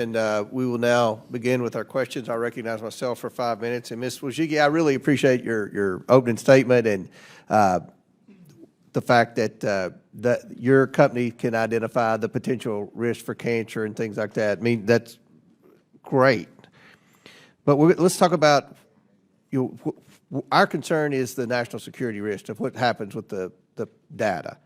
And we will now begin with our questions. I recognize myself for 5 minutes. And Ms. Wojcicki, I really appreciate your opening statement and the fact that your company can identify the potential risk for cancer and things like that. I mean, that's great. But let's talk about, our concern is the national security risk of what happens with the data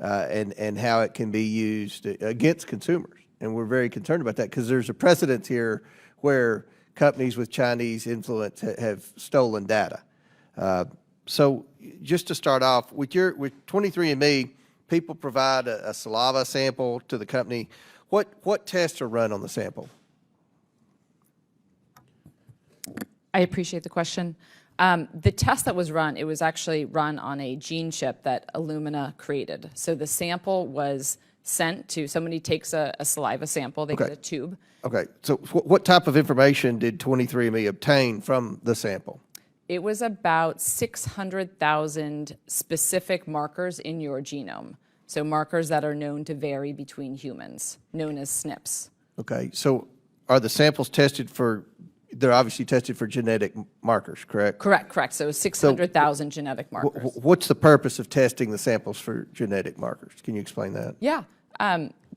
and how it can be used against consumers. And we're very concerned about that because there's a precedent here where companies with Chinese influence have stolen data. So just to start off, with 23andMe, people provide a saliva sample to the company. What tests are run on the sample? I appreciate the question. The test that was run, it was actually run on a gene chip that Illumina created. So the sample was sent to, somebody takes a saliva sample, they get a tube. Okay, so what type of information did 23andMe obtain from the sample? It was about 600,000 specific markers in your genome. So markers that are known to vary between humans, known as SNPs. Okay, so are the samples tested for, they're obviously tested for genetic markers, correct? Correct. So 600,000 genetic markers. What's the purpose of testing the samples for genetic markers? Can you explain that? Yeah.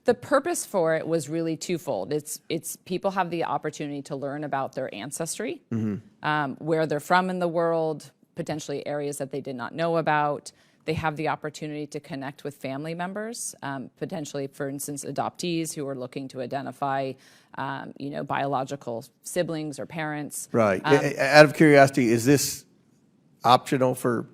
The purpose for it was really twofold. It's people have the opportunity to learn about their ancestry, where they're from in the world, potentially areas that they did not know about. They have the opportunity to connect with family members, potentially, for instance, adoptees who are looking to identify, biological siblings or parents. Right. Out of curiosity, is this optional for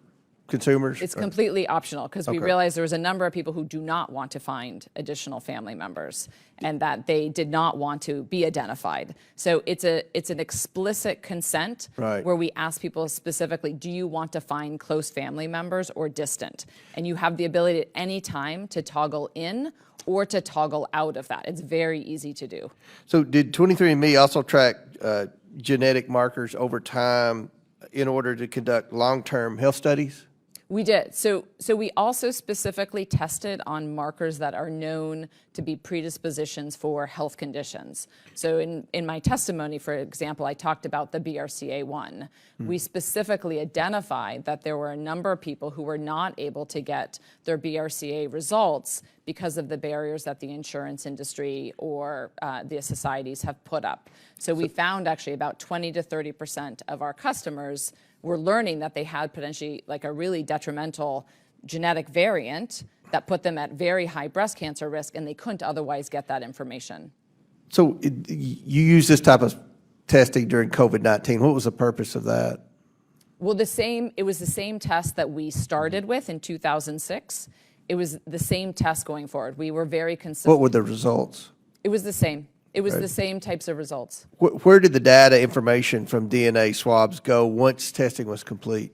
consumers? It's completely optional because we realized there was a number of people who do not want to find additional family members and that they did not want to be identified. So it's an explicit consent where we ask people specifically, do you want to find close family members or distant? And you have the ability at any time to toggle in or to toggle out of that. It's very easy to do. So did 23andMe also track genetic markers over time in order to conduct long-term health studies? We did. So we also specifically tested on markers that are known to be predispositions for health conditions. So in my testimony, for example, I talked about the BRCA1. We specifically identified that there were a number of people who were not able to get their BRCA results because of the barriers that the insurance industry or the societies have put up. So we found actually about 20 to 30% of our customers were learning that they had potentially like a really detrimental genetic variant that put them at very high breast cancer risk, and they couldn't otherwise get that information. So you use this type of testing during COVID-19. What was the purpose of that? Well, it was the same test that we started with in 2006. It was the same test going forward. We were very consistent. What were the results? It was the same. It was the same types of results. Where did the data information from DNA swabs go once testing was complete?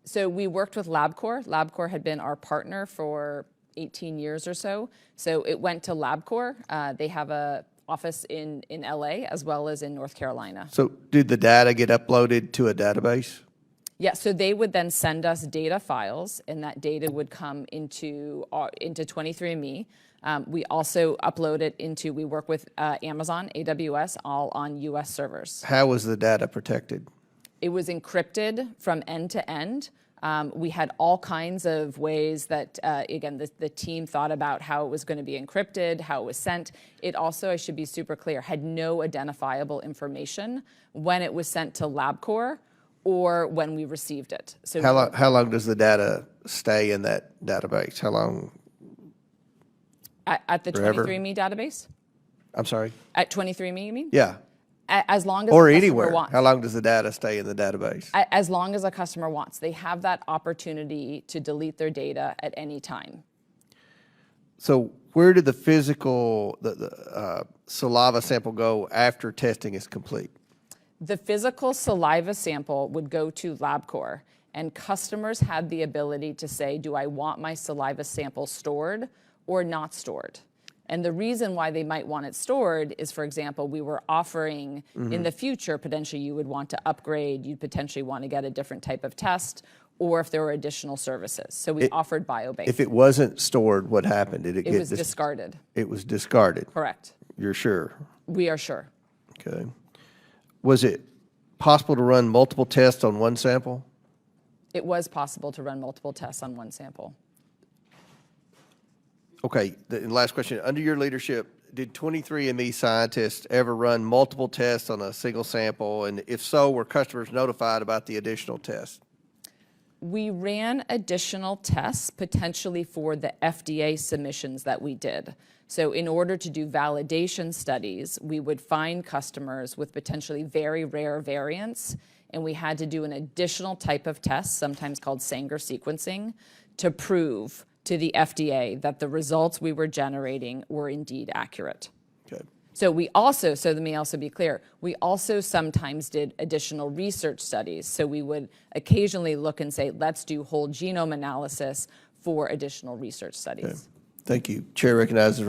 So we worked with LabCorp. LabCorp had been our partner for 18 years or so. So it went to LabCorp. They have an office in LA as well as in North Carolina. So did the data get uploaded to a database? Yeah, so they would then send us data files, and that data would come into 23andMe. We also upload it into, we work with Amazon, AWS, all on US servers. How was the data protected? It was encrypted from end to end. We had all kinds of ways that, again, the team thought about how it was going to be encrypted, how it was sent. It also, I should be super clear, had no identifiable information when it was sent to LabCorp or when we received it. So how long does the data stay in that database? How long? At the 23andMe database? I'm sorry? At 23andMe, you mean? Yeah. As long as or the customer anywhere. wants. How long does the data stay in the database? As long as a customer wants. They have that opportunity to delete their data at any time. So where did the physical saliva sample go after testing is complete? The physical saliva sample would go to LabCorp, and customers had the ability to say, do I want my saliva sample stored or not stored? And the reason why they might want it stored is, for example, we were offering in the future, potentially you would want to upgrade, you'd potentially want to get a different type of test, or if there were additional services. So we offered biobank. If it wasn't stored, what happened? Did it get was discarded. It was discarded. Correct. You're sure? We are sure. Okay. Was it possible to run multiple tests on one sample? It was possible to run multiple tests on one sample. Okay, the last question. Under your leadership, did 23andMe scientists ever run multiple tests on a single sample? And if so, were customers notified about the additional tests? We ran additional tests potentially for the FDA submissions that we did. So in order to do validation studies, we would find customers with potentially very rare variants, and we had to do an additional type of test, sometimes called Sanger sequencing, to prove to the FDA that the results we were generating were indeed accurate. Okay. So we also, so let me also be clear, we also sometimes did additional research studies. So we would occasionally look and say, let's do whole genome analysis for additional research studies. Okay. Thank you. Chair recognizes